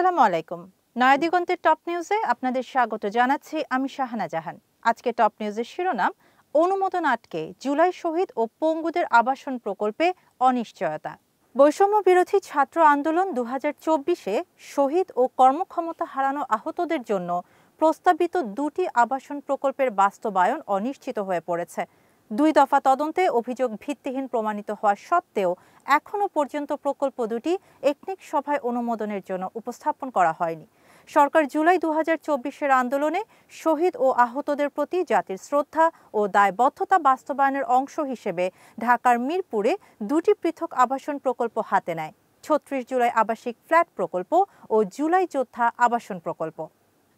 আসসালামু আলাইকুম। নয়াদিগন্তের টপ নিউজে আপনাদের স্বাগত জানাচ্ছি আমি শাহানা জাহান। আজকে টপ নিউজের শিরোনাম, অনুমোদন আটকে জুলাই শহীদ ও পঙ্গুদের আবাসন প্রকল্পে অনিশ্চয়তা। বৈষম্য বিরোধী ছাত্র আন্দোলন 2024-এ শহীদ ও কর্মক্ষমতা হারানো আহতদের জন্য প্রস্তাবিত দুটি আবাসন প্রকল্পের বাস্তবায়ন অনিশ্চিত হয়ে পড়েছে। 2 দফা তদন্তে অভিযোগ ভিত্তিহীন প্রমাণিত হওয়া সত্ত্বেও এখনও পর্যন্ত প্রকল্প দুটি একনেক সভায় অনুমোদনের জন্য উপস্থাপন করা হয়নি। সরকার জুলাই 2024-এর আন্দোলনে শহীদ ও আহতদের প্রতি জাতির শ্রদ্ধা ও দায়বদ্ধতা বাস্তবায়নের অংশ হিসেবে ঢাকার মিরপুরে দুটি পৃথক আবাসন প্রকল্প হাতে নেয়: 36 জুলাই আবাসিক ফ্ল্যাট প্রকল্প ও জুলাই যোদ্ধা আবাসন প্রকল্প।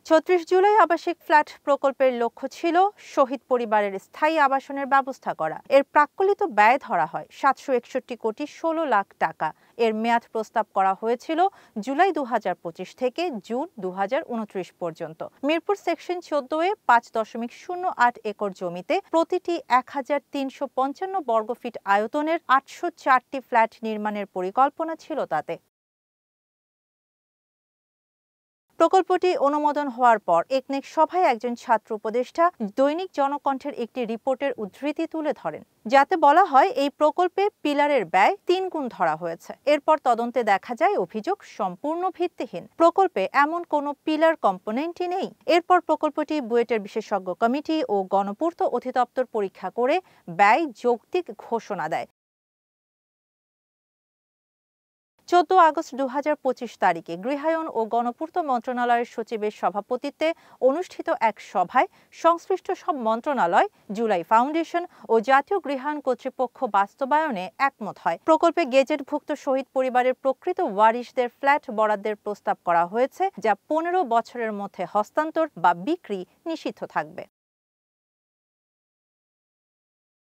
36 জুলাই আবাসিক ফ্ল্যাট প্রকল্পের লক্ষ্য ছিল শহীদ পরিবারের স্থায়ী আবাসনের ব্যবস্থা করা। এর প্রাক্কলিত ব্যয় ধরা হয় 761 কোটি 16 লাখ টাকা। এর মেয়াদ প্রস্তাব করা হয়েছিল জুলাই 2025 থেকে জুন 2029 পর্যন্ত। মিরপুর সেকশন 14-এ 5.08 একর জমিতে প্রতিটি 1355 বর্গফিট আয়তনের 804টি ফ্ল্যাট নির্মাণের পরিকল্পনা ছিল তাতে। প্রকল্পটি অনুমোদন হওয়ার পর একনেক সভায় একজন ছাত্র উপদেষ্টা দৈনিক জনকণ্ঠের একটি রিপোর্টের উদ্ধৃতি তুলে ধরেন, যাতে বলা হয় এই প্রকল্পে পিলারের ব্যয় 3 গুণ ধরা হয়েছে। এরপর তদন্তে দেখা যায় অভিযোগ সম্পূর্ণ ভিত্তিহীন। প্রকল্পে এমন কোনো পিলার কম্পোনেন্টই নেই। এরপর প্রকল্পটি বুয়েটের বিশেষজ্ঞ কমিটি ও গণপূর্ত অধিদপ্তর পরীক্ষা করে ব্যয় যৌক্তিক ঘোষণা দেয়। 14 আগস্ট 2025 তারিখে গৃহায়ন ও গণপূর্ত মন্ত্রণালয়ের সচিবের সভাপতিত্বে অনুষ্ঠিত এক সভায় সংশ্লিষ্ট সব মন্ত্রণালয়, জুলাই ফাউন্ডেশন ও জাতীয় গৃহায়ন কর্তৃপক্ষ বাস্তবায়নে একমত হয়। প্রকল্পে গেজেটভুক্ত শহীদ পরিবারের প্রকৃত ওয়ারিশদের ফ্ল্যাট বরাদ্দের প্রস্তাব করা হয়েছে, যা 15 বছরের মধ্যে হস্তান্তর বা বিক্রি নিষিদ্ধ থাকবে।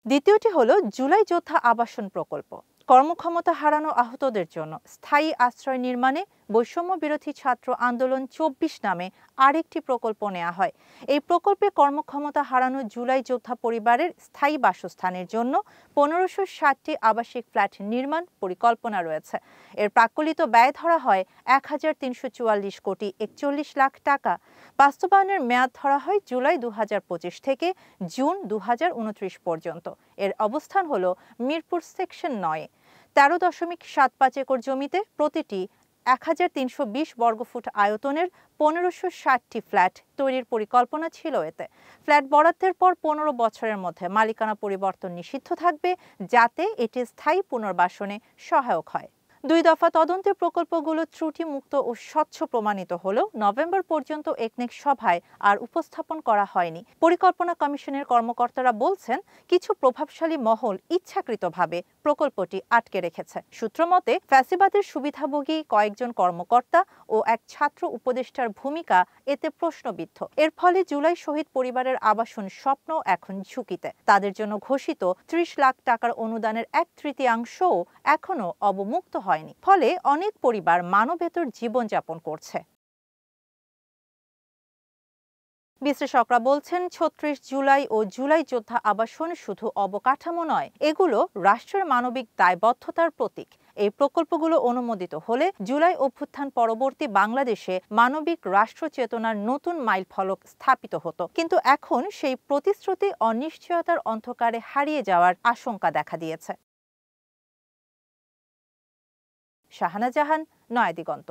দ্বিতীয়টি হল জুলাই যোদ্ধা আবাসন প্রকল্প। কর্মক্ষমতা হারানো আহতদের জন্য স্থায়ী আশ্রয় নির্মাণে বৈষম্য বিরোধী ছাত্র আন্দোলন 24 নামে আরেকটি প্রকল্প নেওয়া হয়। এই প্রকল্পে কর্মক্ষমতা হারানো জুলাই যোদ্ধা পরিবারের স্থায়ী বাসস্থানের জন্য 1560টি আবাসিক ফ্ল্যাট নির্মাণ পরিকল্পনা রয়েছে। এর প্রাক্কলিত ব্যয় ধরা হয় 1344 কোটি 41 লাখ টাকা। বাস্তবায়নের মেয়াদ ধরা হয় জুলাই 2025 থেকে জুন 2029 পর্যন্ত। এর অবস্থান হল মিরপুর সেকশন 9, 13.75 একর জমিতে প্রতিটি 1320 বর্গফুট আয়তনের 1560টি ফ্ল্যাট তৈরির পরিকল্পনা ছিল এতে। ফ্ল্যাট বরাদ্দের পর 15 বছরের মধ্যে মালিকানা পরিবর্তন নিষিদ্ধ থাকবে, যাতে এটি স্থায়ী পুনর্বাসনে সহায়ক হয়। 2 দফা তদন্তে প্রকল্পগুলো ত্রুটিমুক্ত ও স্বচ্ছ প্রমাণিত হলেও নভেম্বর পর্যন্ত একনেক সভায় আর উপস্থাপন করা হয়নি। পরিকল্পনা কমিশনের কর্মকর্তারা বলছেন, কিছু প্রভাবশালী মহল ইচ্ছাকৃতভাবে প্রকল্পটি আটকে রেখেছে। সূত্রমতে, ফ্যাসিবাদের সুবিধাভোগী কয়েকজন কর্মকর্তা ও এক ছাত্র উপদেষ্টার ভূমিকা এতে প্রশ্নবিদ্ধ। এর ফলে জুলাই শহীদ পরিবারের আবাসন স্বপ্ন এখন ঝুঁকিতে। তাদের জন্য ঘোষিত 30 লাখ টাকার অনুদানের 1/3 এখনও অবমুক্ত হয়নি। ফলে অনেক পরিবার মানবেতর জীবনযাপন করছে। বিশ্লেষকরা বলছেন, 36 জুলাই ও জুলাই যোদ্ধা আবাসন শুধু অবকাঠামো নয়, এগুলো রাষ্ট্রের মানবিক দায়বদ্ধতার প্রতীক। এই প্রকল্পগুলো অনুমোদিত হলে জুলাই অভ্যুত্থান পরবর্তী বাংলাদেশে মানবিক রাষ্ট্র চেতনার নতুন মাইলফলক স্থাপিত হতো। কিন্তু এখন সেই প্রতিশ্রুতি অনিশ্চয়তার অন্ধকারে হারিয়ে যাওয়ার আশঙ্কা দেখা দিয়েছে। শাহানা জাহান, নয়াদিগন্ত।